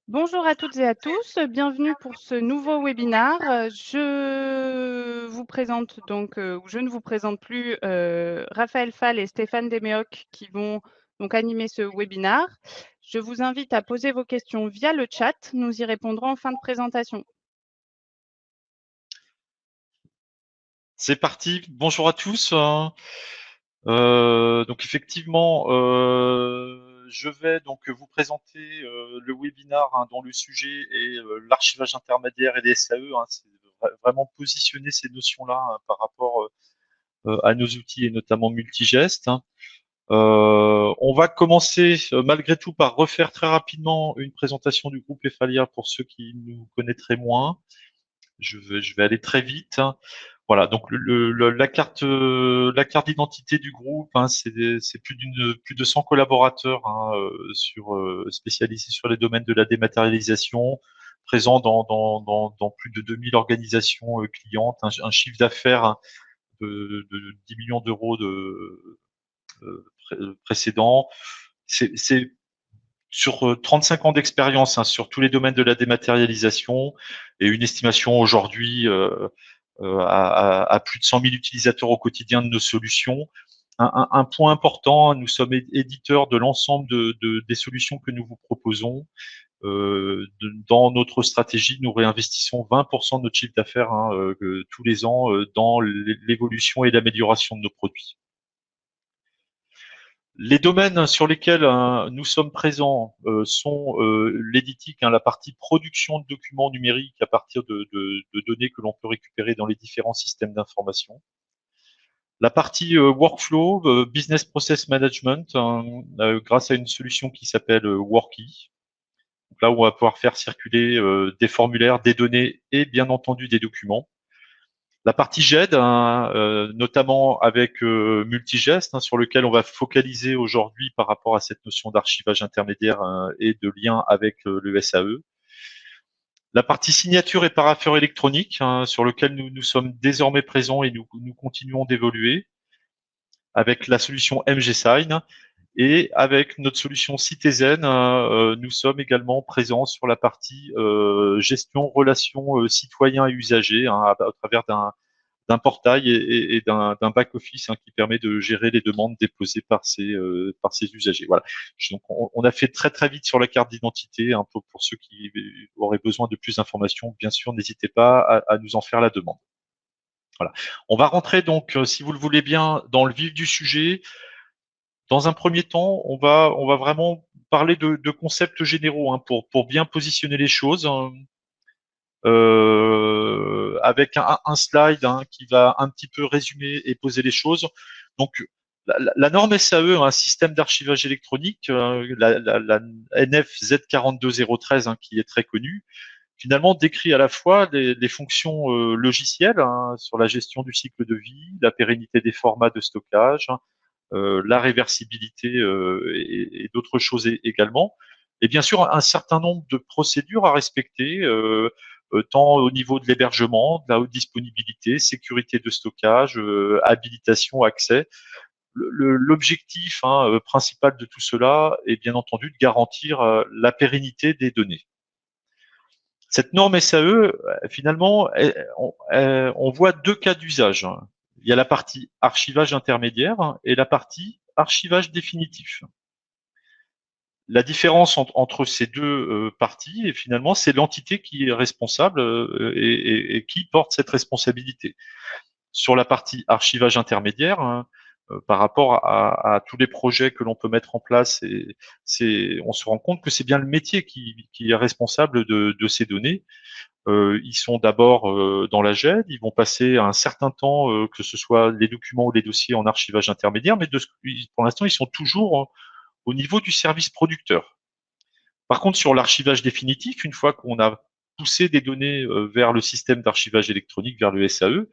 Bonjour à toutes et à tous, bienvenue pour ce nouveau webinaire. Je vous présente donc, ou je ne vous présente plus Raphaël Fall et Stéphane Deméoc qui vont donc animer ce webinaire. Je vous invite à poser vos questions via le chat, nous y répondrons en fin de présentation. C'est parti, bonjour à tous. Donc effectivement, je vais donc vous présenter le webinaire dont le sujet est l'archivage intermédiaire et les SAE. C'est vraiment positionner ces notions-là par rapport à nos outils et notamment Multigest. On va commencer malgré tout par refaire très rapidement une présentation du groupe Efalia pour ceux qui nous connaîtraient moins. Je vais aller très vite. Voilà, donc la carte d'identité du groupe, c'est plus de 100 collaborateurs spécialisés sur les domaines de la dématérialisation, présents dans plus de 2000 organisations clientes, un chiffre d'affaires de 10 millions d'euros précédent. C'est sur 35 ans d'expérience sur tous les domaines de la dématérialisation et une estimation aujourd'hui à plus de 100 000 utilisateurs au quotidien de nos solutions. Un point important, nous sommes éditeurs de l'ensemble des solutions que nous vous proposons. Dans notre stratégie, nous réinvestissons 20% de notre chiffre d'affaires tous les ans dans l'évolution et l'amélioration de nos produits. Les domaines sur lesquels nous sommes présents sont l'éditique, la partie production de documents numériques à partir de données que l'on peut récupérer dans les différents systèmes d'information. La partie workflow, business process management, grâce à une solution qui s'appelle Worky. Donc là où on va pouvoir faire circuler des formulaires, des données et bien entendu des documents. La partie GED, notamment avec Multigest, sur lequel on va focaliser aujourd'hui par rapport à cette notion d'archivage intermédiaire et de lien avec le SAE. La partie signature et parapheur électronique, sur lequel nous sommes désormais présents et nous continuons d'évoluer avec la solution MGSign. Et avec notre solution Citizen, nous sommes également présents sur la partie gestion, relations citoyens et usagers à travers d'un portail et d'un back-office qui permet de gérer les demandes déposées par ces usagers. Voilà. Donc, on a fait très très vite sur la carte d'identité. Pour ceux qui auraient besoin de plus d'informations, bien sûr, n'hésitez pas à nous en faire la demande. Voilà. On va rentrer donc, si vous le voulez bien, dans le vif du sujet. Dans un premier temps, on va vraiment parler de concepts généraux pour bien positionner les choses. Avec un slide qui va un petit peu résumer et poser les choses. Donc, la norme SAE, un système d'archivage électronique, la NF Z42013, qui est très connue, finalement décrit à la fois les fonctions logicielles sur la gestion du cycle de vie, la pérennité des formats de stockage, la réversibilité et d'autres choses également. Et bien sûr, un certain nombre de procédures à respecter, tant au niveau de l'hébergement, de la haute disponibilité, sécurité de stockage, habilitation, accès. L'objectif principal de tout cela est bien entendu de garantir la pérennité des données. Cette norme SAE, finalement, on voit deux cas d'usage. Il y a la partie archivage intermédiaire et la partie archivage définitif. La différence entre ces deux parties, et finalement, c'est l'entité qui est responsable et qui porte cette responsabilité. Sur la partie archivage intermédiaire, par rapport à tous les projets que l'on peut mettre en place, on se rend compte que c'est bien le métier qui est responsable de ces données. Ils sont d'abord dans la GED, ils vont passer un certain temps, que ce soit les documents ou les dossiers en archivage intermédiaire, mais pour l'instant, ils sont toujours au niveau du service producteur. Par contre, sur l'archivage définitif, une fois qu'on a poussé des données vers le système d'archivage électronique, vers le SAE,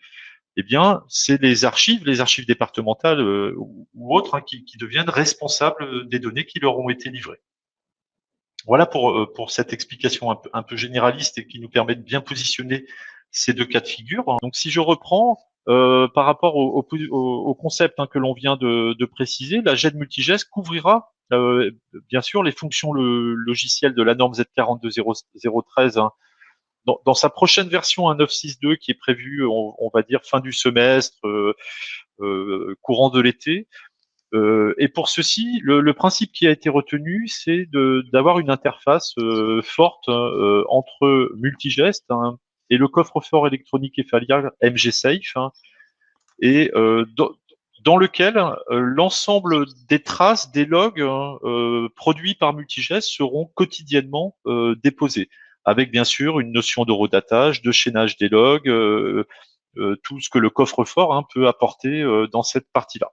eh bien, c'est les archives départementales ou autres, qui deviennent responsables des données qui leur ont été livrées. Voilà pour cette explication un peu généraliste et qui nous permet de bien positionner ces deux cas de figure. Donc, si je reprends par rapport au concept que l'on vient de préciser, la GED Multigest couvrira bien sûr, les fonctions logicielles de la norme Z42013, hein, dans sa prochaine version 1.9.6.2 qui est prévue, on va dire fin du semestre, courant de l'été. Et pour ceci, le principe qui a été retenu, c'est d'avoir une interface forte entre Multigest, hein, et le coffre-fort électronique Efalia MG-Safe, hein, et dans lequel l'ensemble des traces, des logs produits par Multigest seront quotidiennement déposés, avec bien sûr une notion d'horodatage, de chaînage des logs, tout ce que le coffre-fort, hein, peut apporter dans cette partie-là.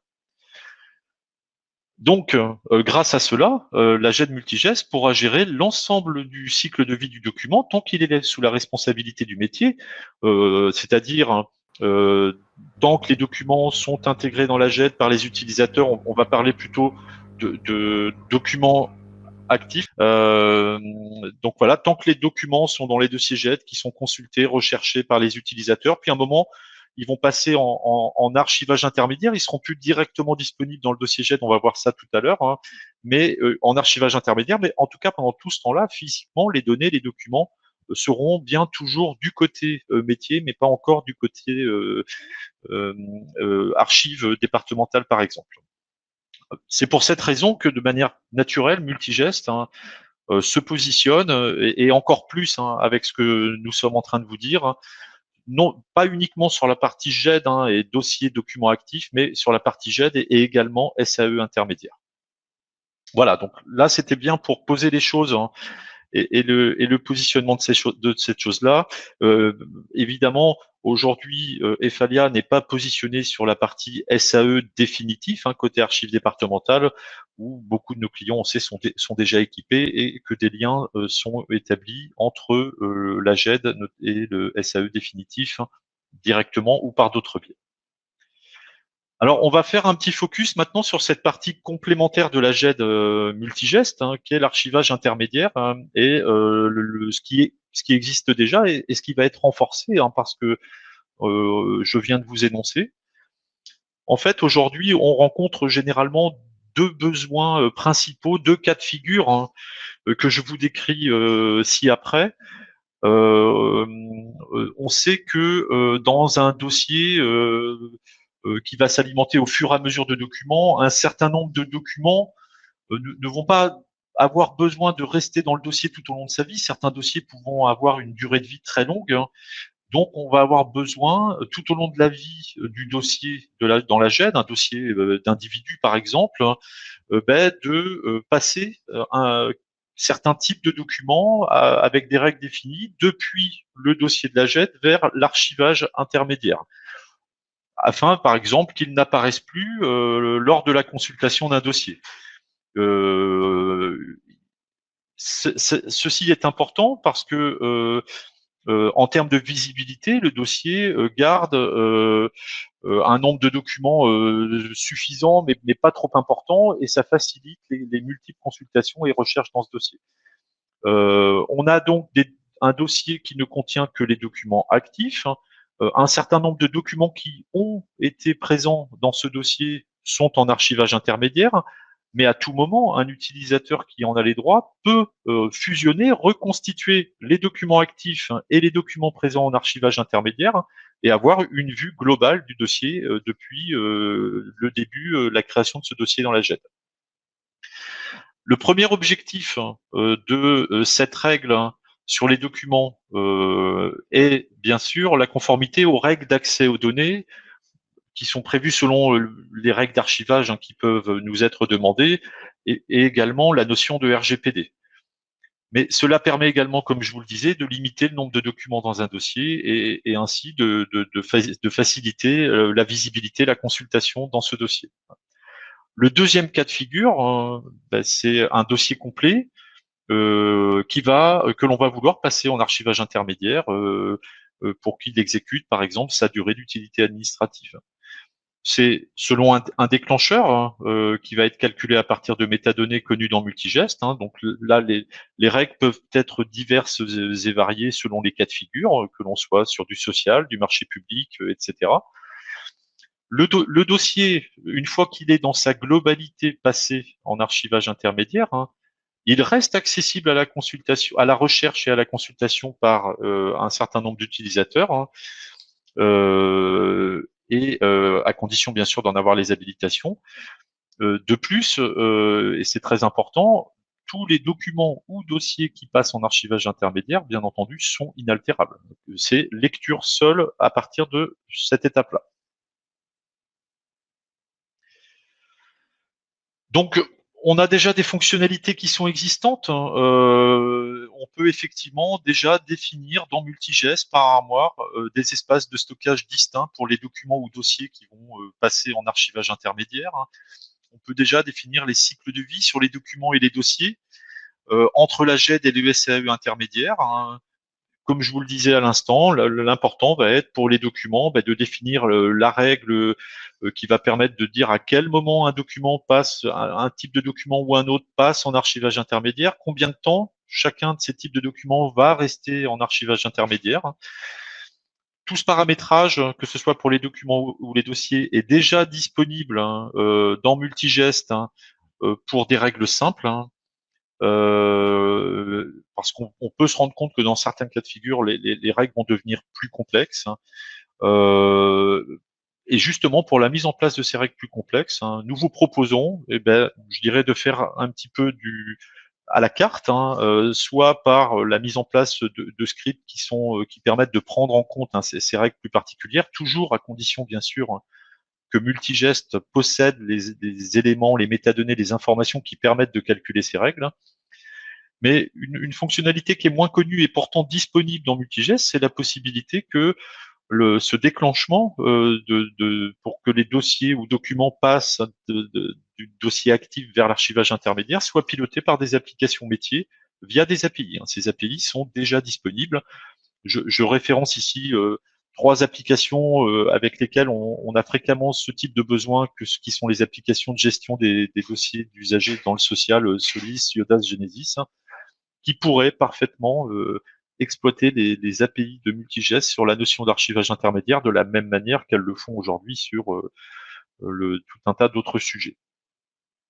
Donc, grâce à cela, la GED Multigest pourra gérer l'ensemble du cycle de vie du document tant qu'il est sous la responsabilité du métier, c'est-à-dire tant que les documents sont intégrés dans la GED par les utilisateurs, on va parler plutôt de documents actifs. Donc voilà, tant que les documents sont dans les dossiers GED qui sont consultés, recherchés par les utilisateurs, puis à un moment, ils vont passer en archivage intermédiaire. Ils seront plus directement disponibles dans le dossier GED. On va voir ça tout à l'heure, hein, mais en archivage intermédiaire. Mais en tout cas, pendant tout ce temps-là, physiquement, les données, les documents seront bien toujours du côté métier, mais pas encore du côté archives départementales, par exemple. C'est pour cette raison que de manière naturelle, Multigest, hein, se positionne, et encore plus, hein, avec ce que nous sommes en train de vous dire, hein, non pas uniquement sur la partie GED, hein, et dossier documents actifs, mais sur la partie GED et également SAE intermédiaire. Voilà, donc là c'était bien pour poser les choses, hein, et le positionnement de cette chose-là. Évidemment, aujourd'hui, Efalia n'est pas positionné sur la partie SAE définitif, hein, côté archives départementales, où beaucoup de nos clients, on sait, sont déjà équipés et que des liens sont établis entre la GED et le SAE définitif, hein, directement ou par d'autres biais. Alors, on va faire un petit focus maintenant sur cette partie complémentaire de la GED Multigest, hein, qui est l'archivage intermédiaire, hein, et ce qui existe déjà et ce qui va être renforcé, hein, parce que je viens de vous énoncer. En fait, aujourd'hui, on rencontre généralement deux besoins principaux, deux cas de figure, hein, que je vous décris ci-après. On sait que dans un dossier qui va s'alimenter au fur et à mesure de documents, un certain nombre de documents ne vont pas avoir besoin de rester dans le dossier tout au long de sa vie. Certains dossiers pouvant avoir une durée de vie très longue, hein. Donc, on va avoir besoin tout au long de la vie du dossier dans la GED, un dossier d'individu par exemple, hein, de passer un certains types de documents avec des règles définies depuis le dossier de la GED vers l'archivage intermédiaire, afin, par exemple, qu'ils n'apparaissent plus lors de la consultation d'un dossier. Ceci est important parce que en termes de visibilité, le dossier garde un nombre de documents suffisant, mais pas trop important, et ça facilite les multiples consultations et recherches dans ce dossier. On a donc un dossier qui ne contient que les documents actifs, hein. Un certain nombre de documents qui ont été présents dans ce dossier sont en archivage intermédiaire, mais à tout moment, un utilisateur qui en a les droits peut fusionner, reconstituer les documents actifs et les documents présents en archivage intermédiaire et avoir une vue globale du dossier depuis le début, la création de ce dossier dans la GED. Le premier objectif de cette règle, hein, sur les documents est bien sûr la conformité aux règles d'accès aux données qui sont prévues selon les règles d'archivage, hein, qui peuvent nous être demandées, et également la notion de RGPD. Mais cela permet également, comme je vous le disais, de limiter le nombre de documents dans un dossier et ainsi de faciliter la visibilité, la consultation dans ce dossier. Le deuxième cas de figure, c'est un dossier complet que l'on va vouloir passer en archivage intermédiaire pour qu'il exécute, par exemple, sa durée d'utilité administrative. C'est selon un déclencheur, hein, qui va être calculé à partir de métadonnées connues dans Multigest, hein. Donc là, les règles peuvent être diverses et variées selon les cas de figure, que l'on soit sur du social, du marché public, etc. Le dossier, une fois qu'il est dans sa globalité passé en archivage intermédiaire, hein, il reste accessible à la consultation, à la recherche et à la consultation par un certain nombre d'utilisateurs, hein, à condition bien sûr d'en avoir les habilitations. De plus, et c'est très important, tous les documents ou dossiers qui passent en archivage intermédiaire, bien entendu, sont inaltérables. C'est lecture seule à partir de cette étape-là. Donc, on a déjà des fonctionnalités qui sont existantes. On peut effectivement déjà définir dans Multigest par armoire des espaces de stockage distincts pour les documents ou dossiers qui vont passer en archivage intermédiaire. On peut déjà définir les cycles de vie sur les documents et les dossiers entre la GED et le SAE intermédiaire. Comme je vous le disais à l'instant, l'important va être pour les documents de définir la règle qui va permettre de dire à quel moment un document passe, un type de document ou un autre passe en archivage intermédiaire, combien de temps chacun de ces types de documents va rester en archivage intermédiaire. Tout ce paramétrage, que ce soit pour les documents ou les dossiers, est déjà disponible dans Multigest pour des règles simples. Parce qu'on peut se rendre compte que dans certains cas de figure, les règles vont devenir plus complexes. Et justement, pour la mise en place de ces règles plus complexes, nous vous proposons, je dirais, de faire un petit peu à la carte, soit par la mise en place de scripts qui permettent de prendre en compte ces règles plus particulières, toujours à condition, bien sûr, que Multigest possède les éléments, les métadonnées, les informations qui permettent de calculer ces règles. Mais une fonctionnalité qui est moins connue et pourtant disponible dans Multigest, c'est la possibilité que ce déclenchement pour que les dossiers ou documents passent du dossier actif vers l'archivage intermédiaire soit piloté par des applications métiers via des API. Ces API sont déjà disponibles. Je référence ici 3 applications avec lesquelles on a fréquemment ce type de besoin, qui sont les applications de gestion des dossiers d'usagers dans le social, Solis, Yodas, Genesis, qui pourraient parfaitement exploiter les API de Multigest sur la notion d'archivage intermédiaire de la même manière qu'elles le font aujourd'hui sur tout un tas d'autres sujets.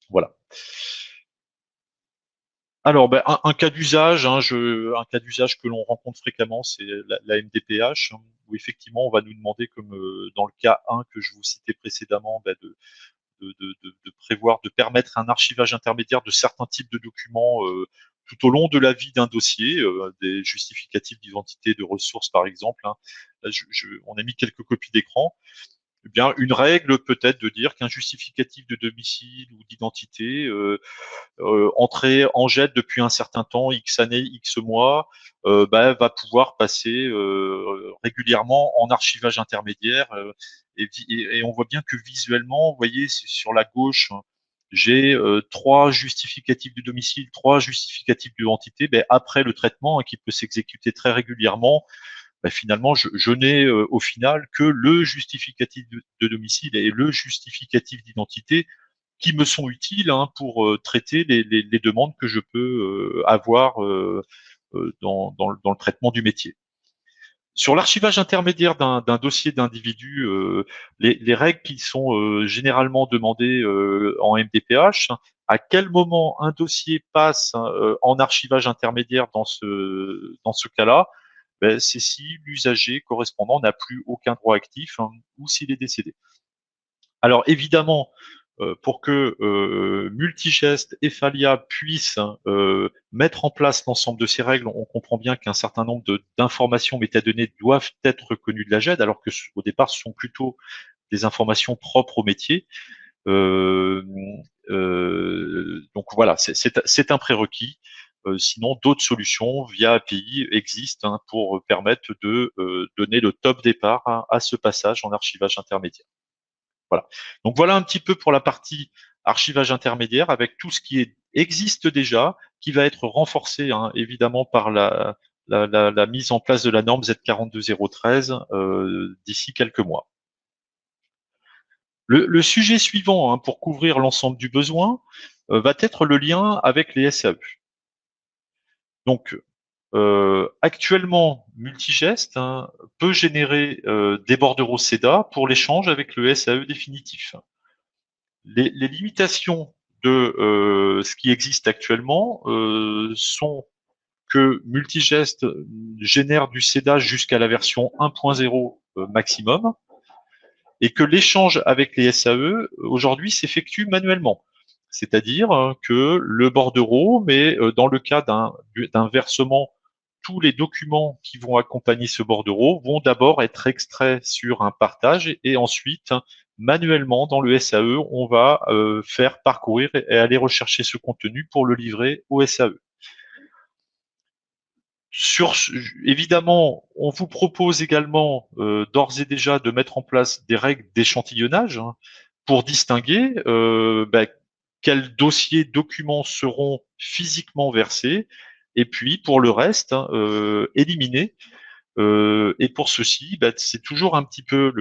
Voilà. Alors, un cas d'usage, un cas d'usage que l'on rencontre fréquemment, c'est la MDPH, où effectivement, on va nous demander, comme dans le cas 1 que je vous citais précédemment, de prévoir, de permettre un archivage intermédiaire de certains types de documents tout au long de la vie d'un dossier, des justificatifs d'identité, de ressources par exemple. Là, on a mis quelques copies d'écran. Eh bien, une règle peut-être de dire qu'un justificatif de domicile ou d'identité entré en jet depuis un certain temps, X années, X mois, va pouvoir passer régulièrement en archivage intermédiaire. Et on voit bien que visuellement, vous voyez, sur la gauche, j'ai 3 justificatifs de domicile, 3 justificatifs d'identité. Après le traitement, qui peut s'exécuter très régulièrement, finalement, je n'ai au final que le justificatif de domicile et le justificatif d'identité qui me sont utiles pour traiter les demandes que je peux avoir dans le traitement du métier. Sur l'archivage intermédiaire d'un dossier d'individu, les règles qui sont généralement demandées en MDPH, à quel moment un dossier passe en archivage intermédiaire dans ce cas-là, c'est si l'usager correspondant n'a plus aucun droit actif ou s'il est décédé. Alors évidemment, pour que Multigest et Falia puissent mettre en place l'ensemble de ces règles, on comprend bien qu'un certain nombre d'informations métadonnées doivent être connues de la GED, alors que au départ, ce sont plutôt des informations propres au métier. Donc voilà, c'est un prérequis. Sinon, d'autres solutions via API existent pour permettre de donner le top départ à ce passage en archivage intermédiaire. Voilà. Donc voilà un petit peu pour la partie archivage intermédiaire avec tout ce qui existe déjà, qui va être renforcé évidemment par la mise en place de la norme Z42013 d'ici quelques mois. Le sujet suivant pour couvrir l'ensemble du besoin va être le lien avec les SAE. Donc Actuellement, Multigest peut générer des bordereaux SEDA pour l'échange avec le SAE définitif. Les limitations de ce qui existe actuellement sont que Multigest génère du SEDA jusqu'à la version 1.0 maximum, et que l'échange avec les SAE aujourd'hui s'effectue manuellement. C'est-à-dire que le bordereau, mais dans le cas d'un versement, tous les documents qui vont accompagner ce bordereau vont d'abord être extraits sur un partage et ensuite, manuellement, dans le SAE, on va faire parcourir et aller rechercher ce contenu pour le livrer au SAE. Évidemment, on vous propose également d'ores et déjà de mettre en place des règles d'échantillonnage pour distinguer quels dossiers, documents seront physiquement versés, et puis pour le reste, éliminés. Et pour ceci, c'est toujours un petit peu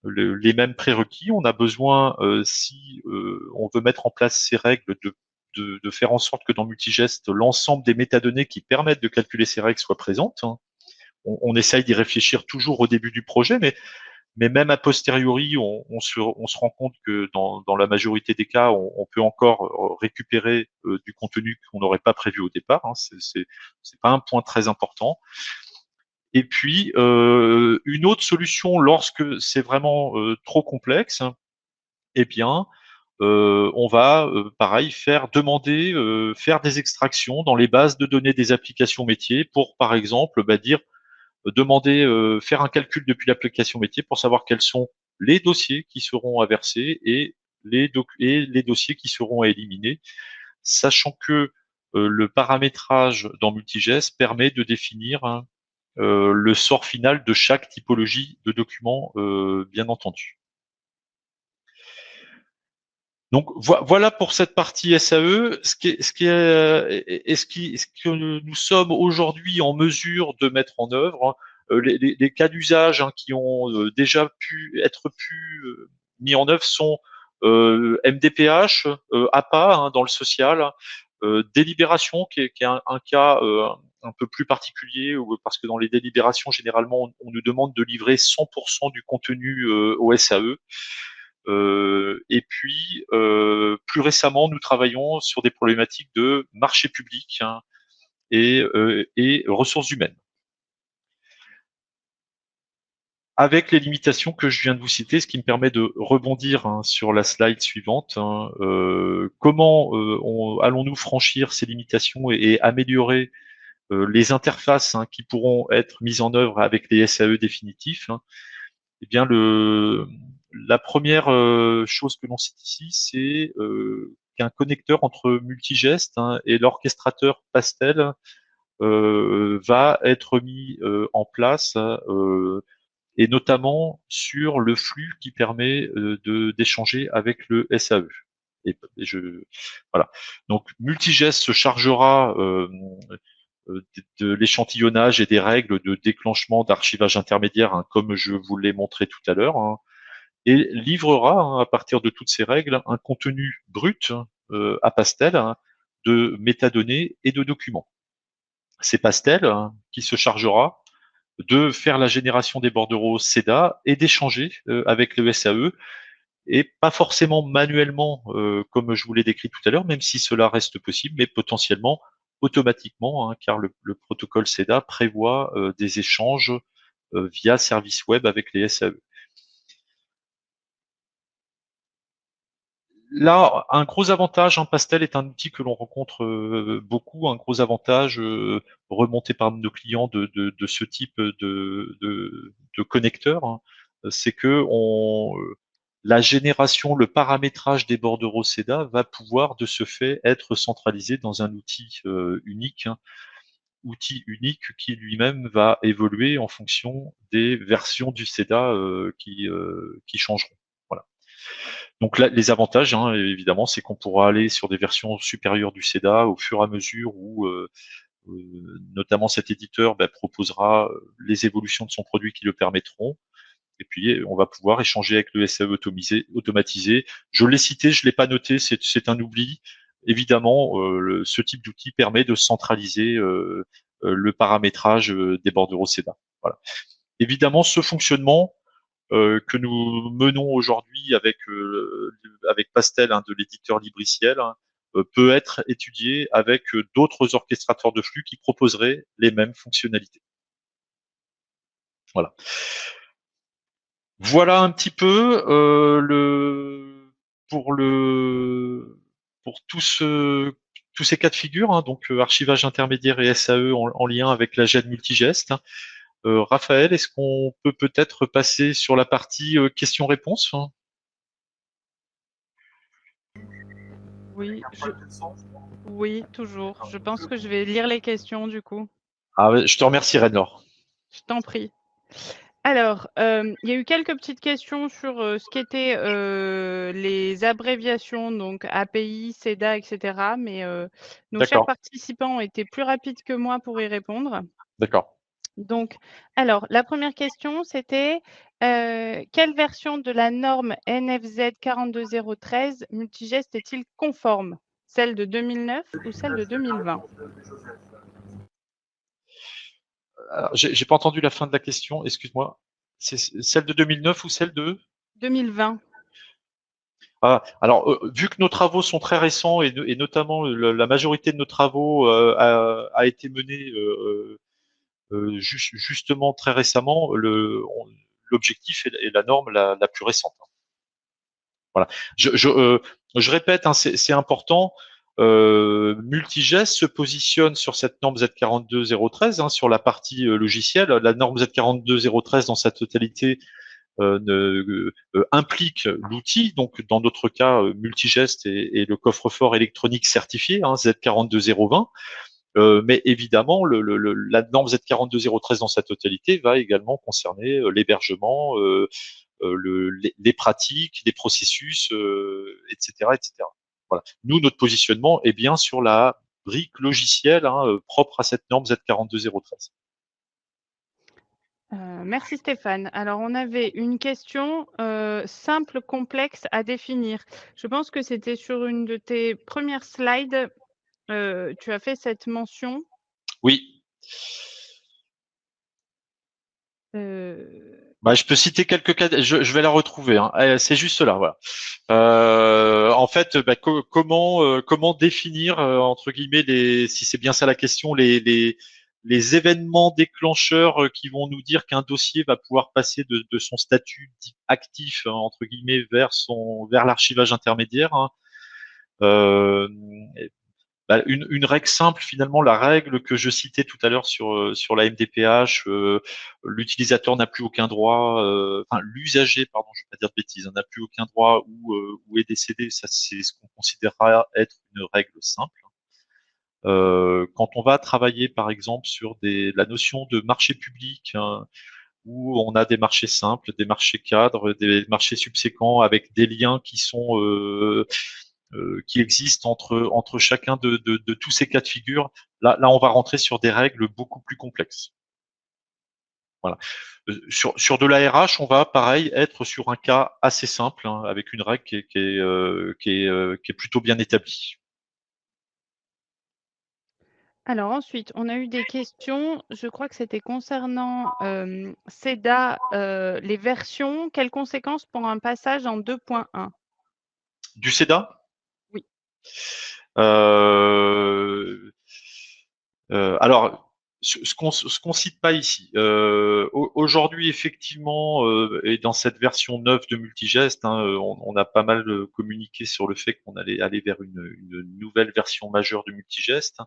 les mêmes prérequis. On a besoin, si on veut mettre en place ces règles, de faire en sorte que dans Multigest, l'ensemble des métadonnées qui permettent de calculer ces règles soient présentes. On essaye d'y réfléchir toujours au début du projet, mais même a posteriori, on se rend compte que dans la majorité des cas, on peut encore récupérer du contenu qu'on n'aurait pas prévu au départ. C'est pas un point très important. Et puis, une autre solution lorsque c'est vraiment trop complexe, eh bien, on va, pareil, faire des extractions dans les bases de données des applications métiers pour, par exemple, faire un calcul depuis l'application métier pour savoir quels sont les dossiers qui seront à verser et les dossiers qui seront à éliminer, sachant que le paramétrage dans Multigest permet de définir le sort final de chaque typologie de document, bien entendu. Donc voilà pour cette partie SAE. Ce que nous sommes aujourd'hui en mesure de mettre en œuvre, les cas d'usage qui ont déjà pu être mis en œuvre sont MDPH, APA dans le social, délibération qui est un cas un peu plus particulier, parce que dans les délibérations, généralement, on nous demande de livrer 100% du contenu au SAE. Et puis, plus récemment, nous travaillons sur des problématiques de marché public et ressources humaines. Avec les limitations que je viens de vous citer, ce qui me permet de rebondir sur la slide suivante. Comment allons-nous franchir ces limitations et améliorer les interfaces qui pourront être mises en œuvre avec les SAE définitifs? Eh bien, la première chose que l'on cite ici, c'est qu'un connecteur entre Multigest et l'orchestrateur Pastel va être mis en place, et notamment sur le flux qui permet d'échanger avec le SAE. Voilà. Donc, Multigest se chargera de l'échantillonnage et des règles de déclenchement d'archivage intermédiaire, comme je vous l'ai montré tout à l'heure, et livrera, à partir de toutes ces règles, un contenu brut à Pastel de métadonnées et de documents. C'est Pastel qui se chargera de faire la génération des bordereaux SEDA et d'échanger avec le SAE, et pas forcément manuellement comme je vous l'ai décrit tout à l'heure, même si cela reste possible, mais potentiellement automatiquement, car le protocole SEDA prévoit des échanges via service web avec les SAE. Là, un gros avantage, Pastel est un outil que l'on rencontre beaucoup, un gros avantage remonté par nos clients de ce type de connecteur, c'est que la génération, le paramétrage des bordereaux SEDA va pouvoir de ce fait être centralisé dans un outil unique, outil unique qui lui-même va évoluer en fonction des versions du SEDA qui changeront. Voilà. Donc là, les avantages, évidemment, c'est qu'on pourra aller sur des versions supérieures du SEDA au fur et à mesure où notamment cet éditeur proposera les évolutions de son produit qui le permettront. Et puis, on va pouvoir échanger avec le SAE automatisé. Je l'ai cité, je l'ai pas noté, c'est un oubli. Évidemment, ce type d'outil permet de centraliser le paramétrage des bordereaux SEDA. Voilà. Évidemment, ce fonctionnement que nous menons aujourd'hui avec Pastel, de l'éditeur Libriciel, peut être étudié avec d'autres orchestrateurs de flux qui proposeraient les mêmes fonctionnalités. Voilà. Voilà un petit peu pour tous ces cas de figure, donc archivage intermédiaire et SAE en lien avec la GED multigeste. Raphaël, est-ce qu'on peut peut-être passer sur la partie questions-réponses? Oui, oui, toujours. Je pense que je vais lire les questions du coup. Ah, je te remercie, Rednor. Je t'en prie. Alors, il y a eu quelques petites questions sur ce qu'étaient les abréviations, donc API, CEDA, etc. Mais nos chers D'accord, participants ont été plus rapides que moi pour y répondre. d'accord. Donc, alors, la première question, c'était quelle version de la norme NFZ 42013 multigeste est-il conforme? Celle de 2009 ou celle de 2020? J'ai pas entendu la fin de la question, excuse-moi. C'est celle de 2009 ou celle de 2020. Alors, vu que nos travaux sont très récents et notamment la majorité de nos travaux a été menée justement très récemment, l'objectif est la norme la plus récente. Voilà. Je répète, c'est important. Multigest se positionne sur cette norme Z42013 sur la partie logicielle. La norme Z42013 dans sa totalité implique l'outil, donc dans notre cas Multigest et le coffre-fort électronique certifié Z42020. Mais évidemment, la norme Z42013 dans sa totalité va également concerner l'hébergement, les pratiques, les processus, etc., etc. Voilà. Nous, notre positionnement est bien sur la brique logicielle propre à cette norme Z42013. Merci Stéphane. Alors, on avait une question simple, complexe à définir. Je pense que c'était sur une de tes premières slides. Tu as fait cette mention. Oui. Je peux citer quelques cas. Je vais la retrouver. C'est juste là, voilà. En fait, comment définir entre guillemets si c'est bien ça la question, les événements déclencheurs qui vont nous dire qu'un dossier va pouvoir passer de son statut dit actif entre guillemets vers l'archivage intermédiaire. Une règle simple, finalement, la règle que je citais tout à l'heure sur la MDPH, l'utilisateur n'a plus aucun droit, l'usager, pardon, je ne vais pas dire de bêtises, n'a plus aucun droit ou est décédé. Ça, c'est ce qu'on considérera être une règle simple. Quand on va travailler, par exemple, sur la notion de marché public, où on a des marchés simples, des marchés cadres, des marchés subséquents avec des liens qui existent entre chacun de tous ces cas de figure. Là, on va rentrer sur des règles beaucoup plus complexes. Voilà. Sur de la RH, on va pareil être sur un cas assez simple avec une règle qui est plutôt bien établie. Alors ensuite, on a eu des questions. Je crois que c'était concernant CEDA, les versions. Quelles conséquences pour un passage en 2.1? Du SEDA? Oui. Alors, ce qu'on cite pas ici. Aujourd'hui, effectivement, et dans cette version 9 de Multigest, on a pas mal communiqué sur le fait qu'on allait aller vers une nouvelle version majeure de Multigest,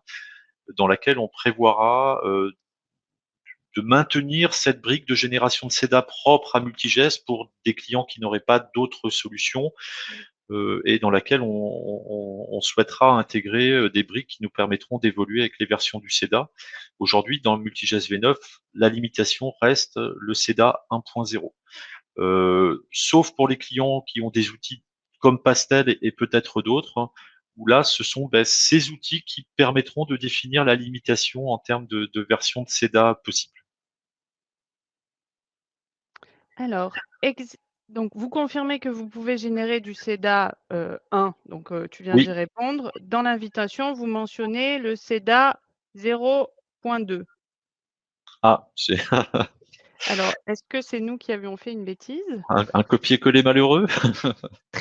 dans laquelle on prévoira de maintenir cette brique de génération de SEDA propre à Multigest pour des clients qui n'auraient pas d'autres solutions et dans laquelle on souhaitera intégrer des briques qui nous permettront d'évoluer avec les versions du SEDA. Aujourd'hui, dans le Multigest V9, la limitation reste le SEDA 1.0. Sauf pour les clients qui ont des outils comme Pastel et peut-être d'autres, où là, ce sont ces outils qui permettront de définir la limitation en termes de version de SEDA possible. Alors, donc vous confirmez que vous pouvez générer du SEDA 1, donc tu viens d'y Oui, répondre. Dans l'invitation, vous mentionnez le SEDA 0.1. 1.2. Ah, c'est Alors, est-ce que c'est nous qui avions fait une bêtise? un copier-coller malheureux?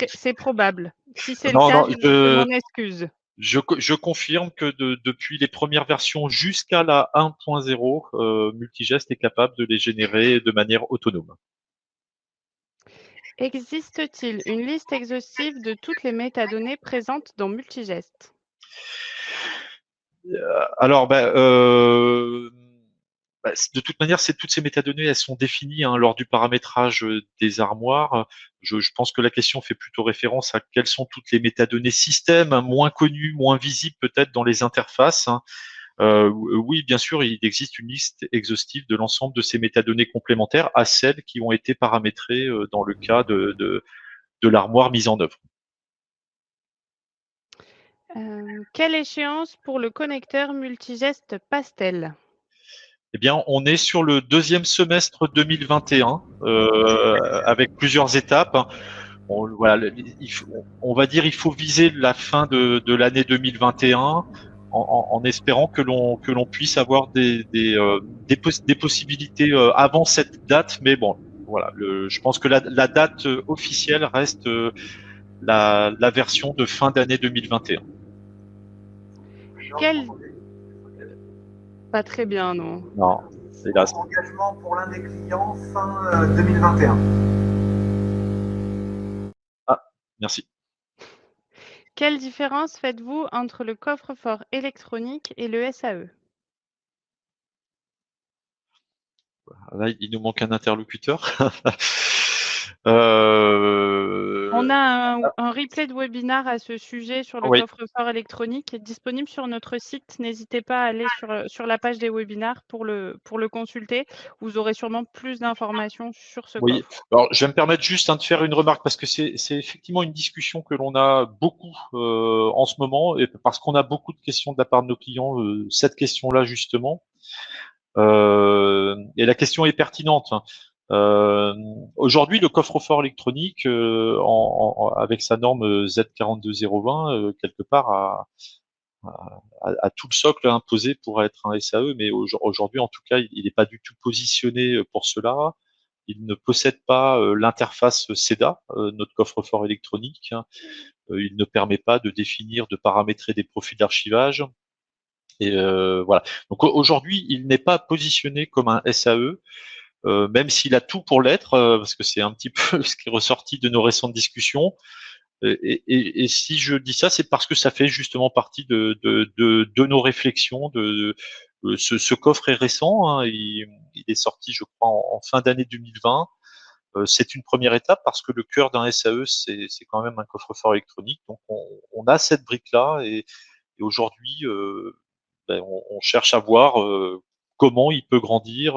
C'est probable. Si c'est le Non, cas, non, je m'en excuse. je confirme que depuis les premières versions jusqu'à la 1.0, Multigest est capable de les générer de manière autonome. Existe-t-il une liste exhaustive de toutes les métadonnées présentes dans Multigest? Alors, de toute manière, toutes ces métadonnées, elles sont définies lors du paramétrage des armoires. Je pense que la question fait plutôt référence à quelles sont toutes les métadonnées système, moins connues, moins visibles peut-être dans les interfaces. Oui, bien sûr, il existe une liste exhaustive de l'ensemble de ces métadonnées complémentaires à celles qui ont été paramétrées dans le cas de l'armoire mise en œuvre. Quelle échéance pour le connecteur Multigest Pastel? Eh bien, on est sur le deuxième semestre 2021, avec plusieurs étapes. Voilà, on va dire il faut viser la fin de l'année 2021 en espérant que l'on puisse avoir des possibilités avant cette date. Mais bon, voilà, je pense que la date officielle reste la version de fin d'année 2021. Quel... Pas très bien, non. Non, hélas. Engagement pour l'un des clients fin 2021. Ah, merci. Quelle différence faites-vous entre le coffre-fort électronique et le SAE? Là, il nous manque un interlocuteur. On a un replay de webinar à ce sujet sur le Oui, coffre-fort électronique disponible sur notre site. N'hésitez pas à aller sur la page des webinaires pour le consulter. Vous aurez sûrement plus d'informations sur ce oui. coffre. Alors, je vais me permettre juste de faire une remarque parce que c'est effectivement une discussion que l'on a beaucoup en ce moment et parce qu'on a beaucoup de questions de la part de nos clients. Cette question-là justement, et la question est pertinente. Aujourd'hui, le coffre-fort électronique, avec sa norme Z42020, quelque part, a tout le socle imposé pour être un SAE, mais aujourd'hui, en tout cas, il n'est pas du tout positionné pour cela. Il ne possède pas l'interface SEDA, notre coffre-fort électronique. Il ne permet pas de définir, de paramétrer des profils d'archivage. Et voilà. Donc aujourd'hui, il n'est pas positionné comme un SAE, même s'il a tout pour l'être, parce que c'est un petit peu ce qui est ressorti de nos récentes discussions. Et si je dis ça, c'est parce que ça fait justement partie de nos réflexions. Ce coffre est récent, hein, il est sorti, je crois, en fin d'année 2020. C'est une première étape parce que le cœur d'un SAE, c'est quand même un coffre-fort électronique. Donc on a cette brique-là et aujourd'hui, on cherche à voir comment il peut grandir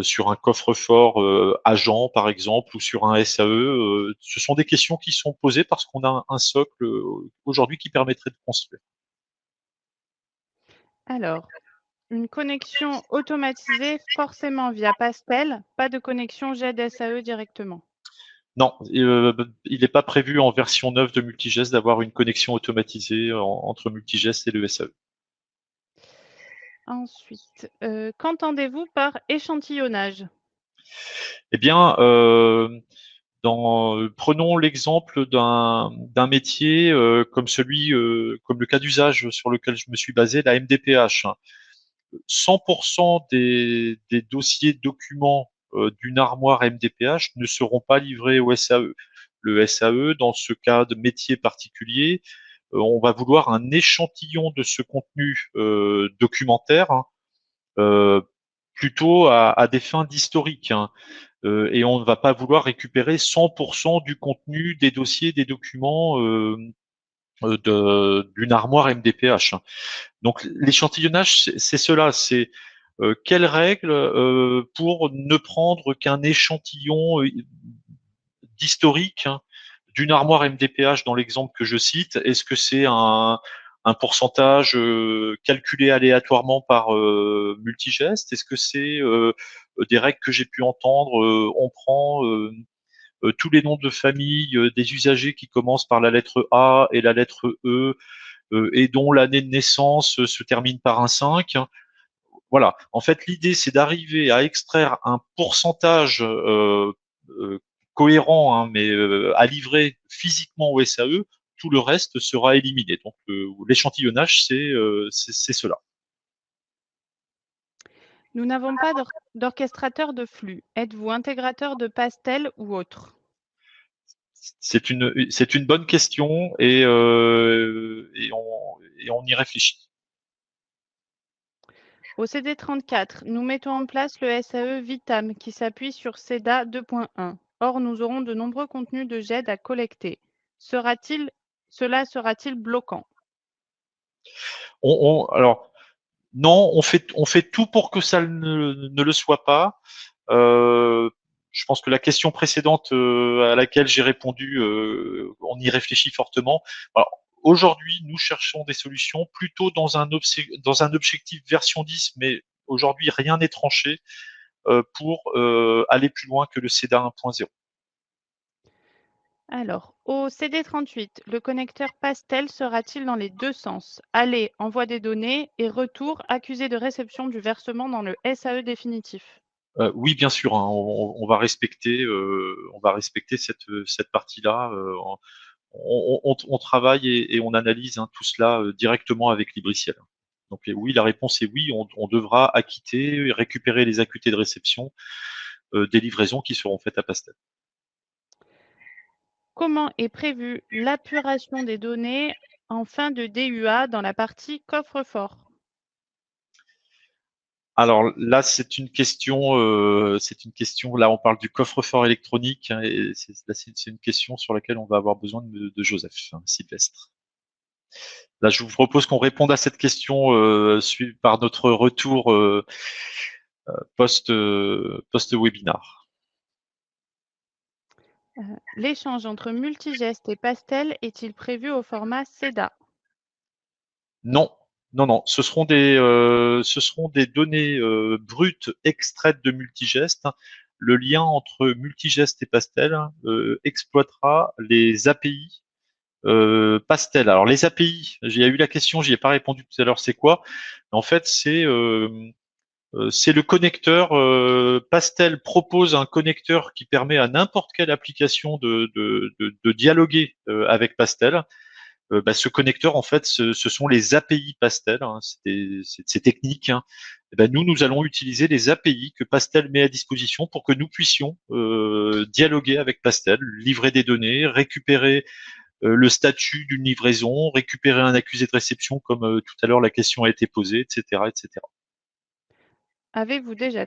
sur un coffre-fort agent, par exemple, ou sur un SAE. Ce sont des questions qui sont posées parce qu'on a un socle aujourd'hui qui permettrait de construire. Alors, une connexion automatisée forcément via Pastel, pas de connexion JED-SAE directement. Non, il n'est pas prévu en version 9 de Multigest d'avoir une connexion automatisée entre Multigest et le SAE. Ensuite, qu'entendez-vous par échantillonnage? Eh bien, prenons l'exemple d'un métier comme comme le cas d'usage sur lequel je me suis basé, la MDPH. 100% des dossiers documents d'une armoire MDPH ne seront pas livrés au SAE. Le SAE, dans ce cas de métier particulier, on va vouloir un échantillon de ce contenu documentaire, hein, euh, plutôt à des fins d'historique, hein. Et on ne va pas vouloir récupérer 100% du contenu des dossiers, des documents d'une armoire MDPH. Donc l'échantillonnage, c'est cela, c'est quelles règles pour ne prendre qu'un échantillon d'historique, hein, d'une armoire MDPH dans l'exemple que je cite. Est-ce que c'est un pourcentage calculé aléatoirement par multigest? Est-ce que c'est des règles que j'ai pu entendre? On prend tous les noms de famille des usagers qui commencent par la lettre A et la lettre E et dont l'année de naissance se termine par un 5. Voilà. En fait, l'idée, c'est d'arriver à extraire un pourcentage cohérent, hein, mais à livrer physiquement au SAE. Tout le reste sera éliminé. Donc, l'échantillonnage, c'est cela. Nous n'avons pas d'orchestrateur de flux. Êtes-vous intégrateur de Pastel ou autre? C'est une bonne question et on y réfléchit. Au CD34, nous mettons en place le SAE Vitam qui s'appuie sur CEDA 2.1. Or, nous aurons de nombreux contenus de GED à collecter. Cela sera-t-il bloquant? Alors, non, on fait tout pour que ça ne le soit pas. Je pense que la question précédente à laquelle j'ai répondu, on y réfléchit fortement. Alors, aujourd'hui, nous cherchons des solutions plutôt dans un objectif version 10, mais aujourd'hui, rien n'est tranché pour aller plus loin que le CEDA 1.0. Alors, au CD38, le connecteur Pastel sera-t-il dans les deux sens? Aller, envoi des données et retour, accusé de réception du versement dans le SAE définitif. Oui, bien sûr, hein, on va respecter cette partie-là. On travaille et on analyse, hein, tout cela directement avec Libriciel. Donc oui, la réponse est oui, on devra acquitter, récupérer les acuités de réception des livraisons qui seront faites à Pastel. Comment est prévue l'apuration des données en fin de DUA dans la partie coffre-fort? Alors là, c'est une question. Là, on parle du coffre-fort électronique, hein, et c'est une question sur laquelle on va avoir besoin de Joseph, hein, Sylvestre. Là, je vous propose qu'on réponde à cette question par notre retour post-webinar. L'échange entre Multigest et Pastel est-il prévu au format CEDA? Non, non. Ce seront des données brutes extraites de Multigest. Le lien entre Multigest et Pastel exploitera les API Pastel. Alors les API, il y a eu la question, j'y ai pas répondu tout à l'heure, c'est quoi? En fait, c'est le connecteur. Pastel propose un connecteur qui permet à n'importe quelle application de dialoguer avec Pastel. Ce connecteur, en fait, ce sont les API Pastel, hein, c'est technique, hein. Nous allons utiliser les API que Pastel met à disposition pour que nous puissions dialoguer avec Pastel, livrer des données, récupérer le statut d'une livraison, récupérer un accusé de réception, comme tout à l'heure la question a été posée, etc., etc. Avez-vous déjà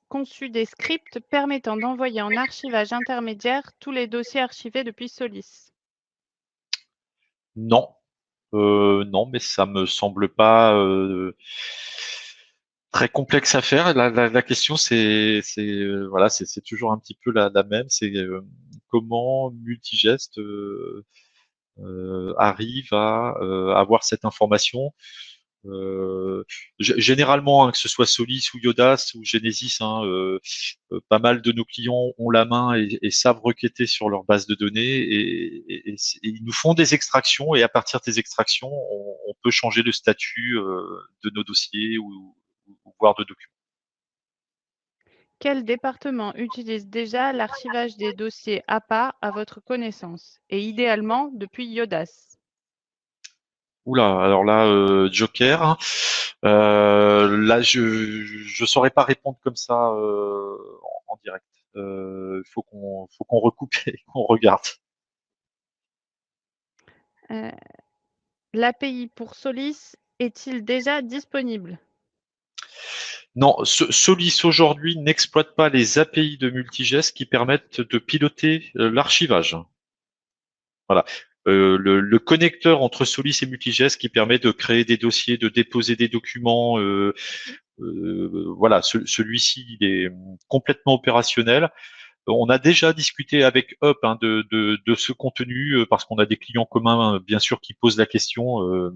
conçu des scripts permettant d'envoyer en archivage intermédiaire tous les dossiers archivés depuis Solis? Non, non, mais ça me semble pas très complexe à faire. La question, voilà, c'est toujours un petit peu la même. C'est comment Multigest arrive à avoir cette information. Généralement, hein, que ce soit Solis ou Yodas ou Genesis, hein, pas mal de nos clients ont la main et savent requêter sur leur base de données et ils nous font des extractions et à partir des extractions, on peut changer le statut de nos dossiers ou voire de documents. Quel département utilise déjà l'archivage des dossiers APA à votre connaissance et idéalement depuis Yodas? Oula, alors là, Joker, hein. Là, je saurais pas répondre comme ça en direct. Faut qu'on recoupe et qu'on regarde. L'API pour Solis est-il déjà disponible? Non, Solis aujourd'hui n'exploite pas les API de Multigest qui permettent de piloter l'archivage. Voilà. Le connecteur entre Solis et Multigest qui permet de créer des dossiers, de déposer des documents, voilà, celui-ci il est complètement opérationnel. On a déjà discuté avec Up, hein, de ce contenu parce qu'on a des clients communs, bien sûr, qui posent la question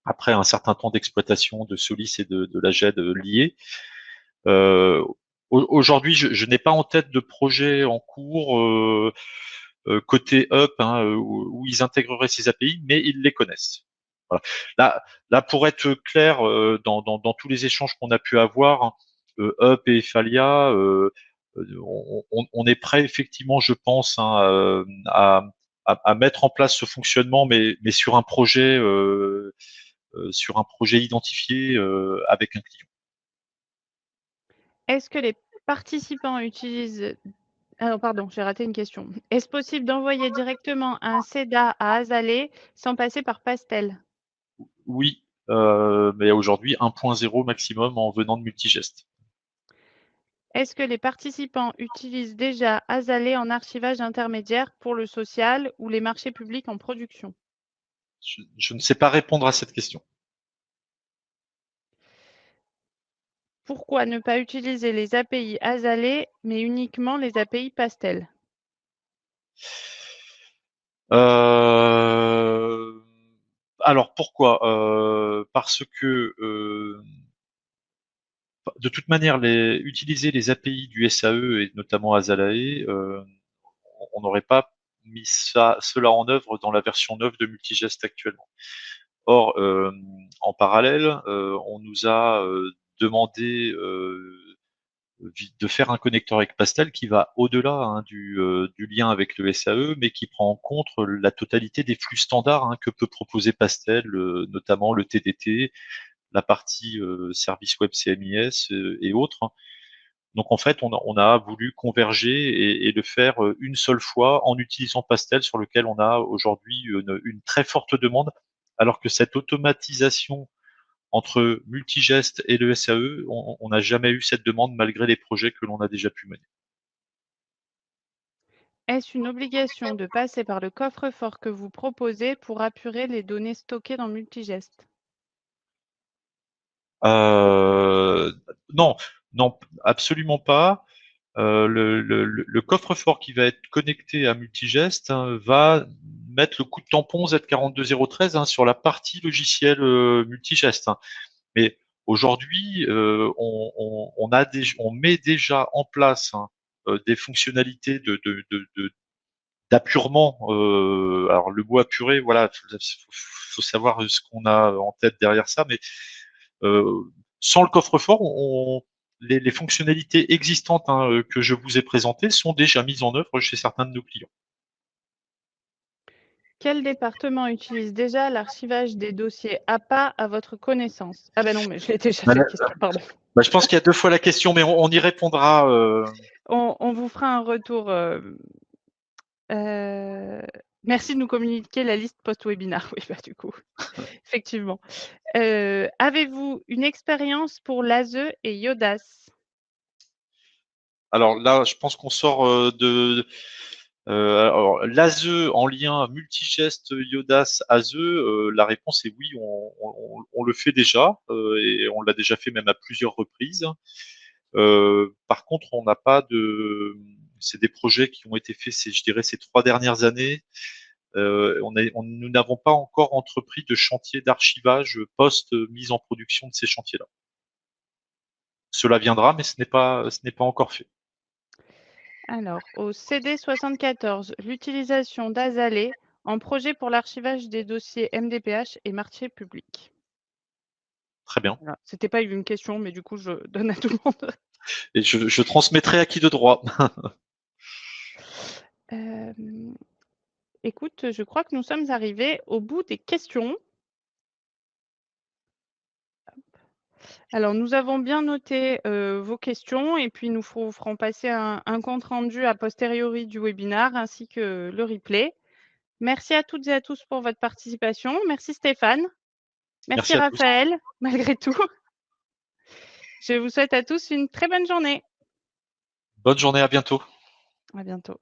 après un certain temps d'exploitation de Solis et de la GED liés. Aujourd'hui, je n'ai pas en tête de projet en cours côté Up, hein, où ils intégreraient ces API, mais ils les connaissent. Là, pour être clair, dans tous les échanges qu'on a pu avoir, Up et Ephalia, on est prêt effectivement, je pense, hein, à mettre en place ce fonctionnement, mais sur un projet identifié avec un client. Est-ce que les participants utilisent... Ah non, pardon, j'ai raté une question. Est-ce possible d'envoyer directement un CEDA à Azalea sans passer par Pastel? Oui, mais aujourd'hui 1.0 maximum en venant de Multigest. Est-ce que les participants utilisent déjà Azalea en archivage intermédiaire pour le social ou les marchés publics en production? Je ne sais pas répondre à cette question. Pourquoi ne pas utiliser les API Azalea, mais uniquement les API Pastel? Alors pourquoi? Parce que de toute manière, utiliser les API du SAE et notamment Azalae, on n'aurait pas mis cela en œuvre dans la version 9 de Multigest actuellement. Or, en parallèle, on nous a demandé de faire un connecteur avec Pastel qui va au-delà, hein, du lien avec le SAE, mais qui prend en compte la totalité des flux standards, hein, que peut proposer Pastel, notamment le TDT, la partie service web CMIS et autres, hein. Donc en fait, on a voulu converger et le faire une seule fois en utilisant Pastel, sur lequel on a aujourd'hui une très forte demande, alors que cette automatisation entre Multigest et le SAE, on n'a jamais eu cette demande malgré les projets que l'on a déjà pu mener. Est-ce une obligation de passer par le coffre-fort que vous proposez pour apurer les données stockées dans Multigest? Non, non, absolument pas. Le coffre-fort qui va être connecté à Multigest, hein, va mettre le coup de tampon Z42013, hein, sur la partie logicielle Multigest, hein. Mais aujourd'hui, on met déjà en place, hein, des fonctionnalités d'appurement. Alors le mot apurer, voilà, faut savoir ce qu'on a en tête derrière ça, mais sans le coffre-fort, les fonctionnalités existantes, hein, que je vous ai présentées sont déjà mises en œuvre chez certains de nos clients. Quel département utilise déjà l'archivage des dossiers APA à votre connaissance? Ah ben non, mais je l'ai déjà cette question, pardon. Je pense qu'il y a 2 fois la question, mais on y répondra. On vous fera un retour. Merci de nous communiquer la liste post-webinar. Oui, bah, du coup, effectivement. Avez-vous une expérience pour l'ASE et Yodas? Alors là, je pense qu'on sort de alors l'ASE en lien Multigest, Yodas, ASE. La réponse est oui, on le fait déjà, et on l'a déjà fait même à plusieurs reprises. Par contre, on n'a pas de. C'est des projets qui ont été faits, je dirais, ces 3 dernières années. Nous n'avons pas encore entrepris de chantier d'archivage post mise en production de ces chantiers-là. Cela viendra, mais ce n'est pas encore fait. Alors, au CD74, l'utilisation d'Azalea en projet pour l'archivage des dossiers MDPH et marché public. Très bien. Voilà. C'était pas une question, mais du coup, je donne à tout le monde. Et je transmettrai à qui de droit. Écoute, je crois que nous sommes arrivés au bout des questions. Alors, nous avons bien noté vos questions et puis nous ferons passer un compte rendu a posteriori du webinaire ainsi que le replay. Merci à toutes et à tous pour votre participation. Merci Stéphane. Merci Merci à tous. Raphaël, malgré tout. Je vous souhaite à tous une très bonne journée. Bonne journée, à bientôt. À bientôt.